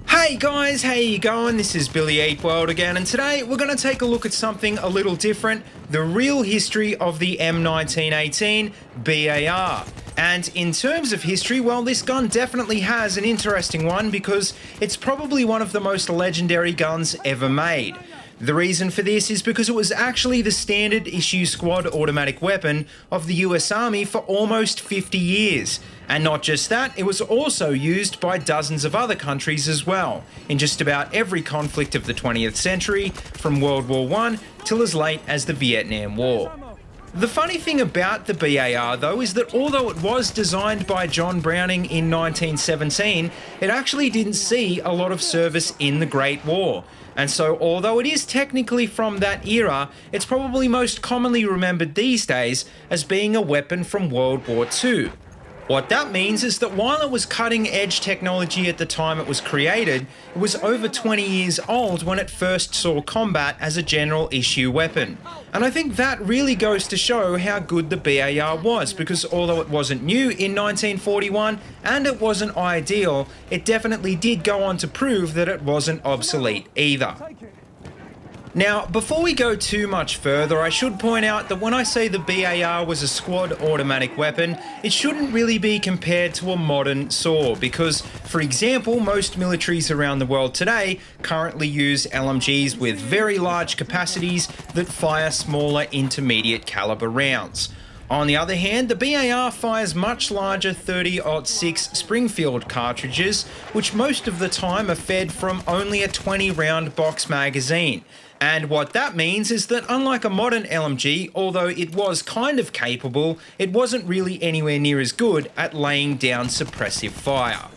Hey guys, how you going? This is BillyEatWorld again, and today we're going to take a look at something a little different, the real history of the M1918 BAR. And in terms of history, well, this gun definitely has an interesting one because it's probably one of the most legendary guns ever made. The reason for this is because it was actually the standard issue squad automatic weapon of the US Army for almost 50 years. And not just that, it was also used by dozens of other countries as well, in just about every conflict of the 20th century, from World War I till as late as the Vietnam War. The funny thing about the BAR though is that although it was designed by John Browning in 1917, it actually didn't see a lot of service in the Great War. And so although it is technically from that era, it's probably most commonly remembered these days as being a weapon from World War II. What that means is that while it was cutting edge technology at the time it was created, it was over 20 years old when it first saw combat as a general issue weapon. And I think that really goes to show how good the BAR was, because although it wasn't new in 1941 and it wasn't ideal, it definitely did go on to prove that it wasn't obsolete either. Now, before we go too much further, I should point out that when I say the BAR was a squad automatic weapon, it shouldn't really be compared to a modern SAW because, for example, most militaries around the world today currently use LMGs with very large capacities that fire smaller intermediate caliber rounds. On the other hand, the BAR fires much larger 30-06 Springfield cartridges, which most of the time are fed from only a 20-round box magazine. And what that means is that unlike a modern LMG, although it was kind of capable, it wasn't really anywhere near as good at laying down suppressive fire.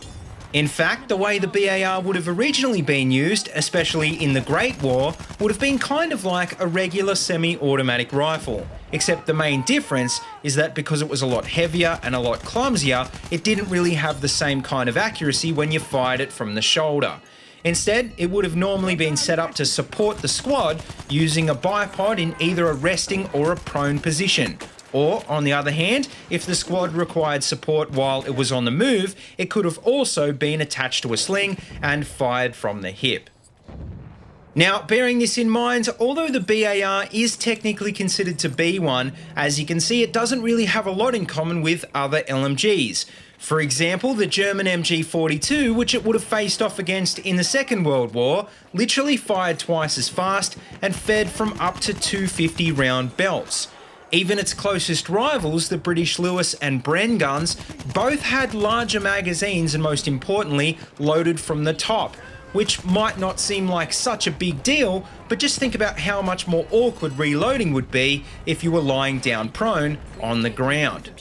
In fact, the way the BAR would have originally been used, especially in the Great War, would have been kind of like a regular semi-automatic rifle. Except the main difference is that because it was a lot heavier and a lot clumsier, it didn't really have the same kind of accuracy when you fired it from the shoulder. Instead, it would have normally been set up to support the squad using a bipod in either a resting or a prone position. Or, on the other hand, if the squad required support while it was on the move, it could have also been attached to a sling and fired from the hip. Now, bearing this in mind, although the BAR is technically considered to be one, as you can see, it doesn't really have a lot in common with other LMGs. For example, the German MG42, which it would have faced off against in the Second World War, literally fired twice as fast and fed from up to 250 round belts. Even its closest rivals, the British Lewis and Bren guns, both had larger magazines and most importantly, loaded from the top, which might not seem like such a big deal, but just think about how much more awkward reloading would be if you were lying down prone on the ground.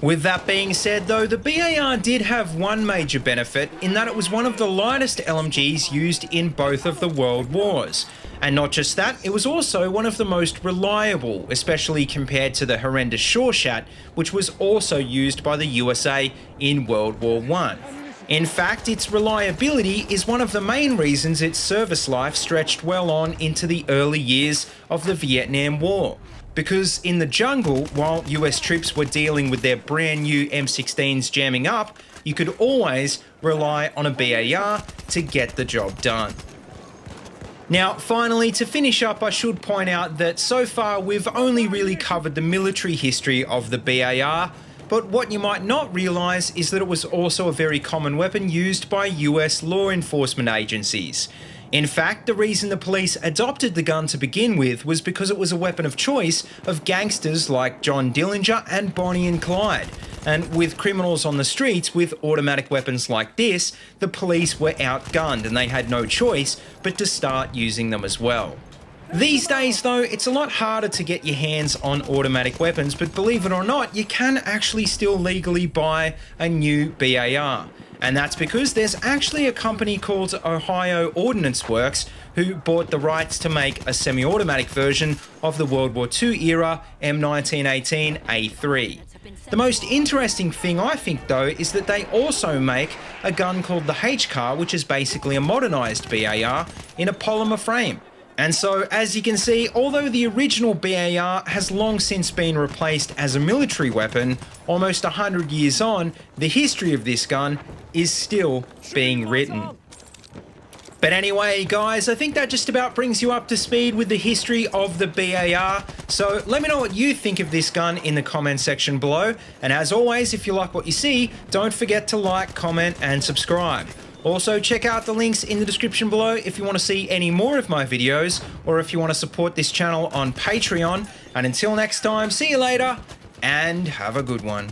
With that being said though, the BAR did have one major benefit in that it was one of the lightest LMGs used in both of the world wars. And not just that, it was also one of the most reliable, especially compared to the horrendous Shawshat, which was also used by the USA in World War I. In fact, its reliability is one of the main reasons its service life stretched well on into the early years of the Vietnam War. Because in the jungle, while US troops were dealing with their brand new M16s jamming up, you could always rely on a BAR to get the job done. Now, finally, to finish up, I should point out that so far we've only really covered the military history of the BAR, but what you might not realise is that it was also a very common weapon used by US law enforcement agencies. In fact, the reason the police adopted the gun to begin with was because it was a weapon of choice of gangsters like John Dillinger and Bonnie and Clyde. And with criminals on the streets with automatic weapons like this, the police were outgunned and they had no choice but to start using them as well. These days though, it's a lot harder to get your hands on automatic weapons, but believe it or not, you can actually still legally buy a new BAR. And that's because there's actually a company called Ohio Ordnance Works who bought the rights to make a semi-automatic version of the World War II era M1918 A3. The most interesting thing I think though is that they also make a gun called the H-Car, which is basically a modernised BAR in a polymer frame. And so, as you can see, although the original BAR has long since been replaced as a military weapon, almost 100 years on, the history of this gun is still being written. But anyway, guys, I think that just about brings you up to speed with the history of the BAR. So let me know what you think of this gun in the comment section below. And as always, if you like what you see, don't forget to like, comment, and subscribe. Also, check out the links in the description below if you want to see any more of my videos, or if you want to support this channel on Patreon. And until next time, see you later, and have a good one.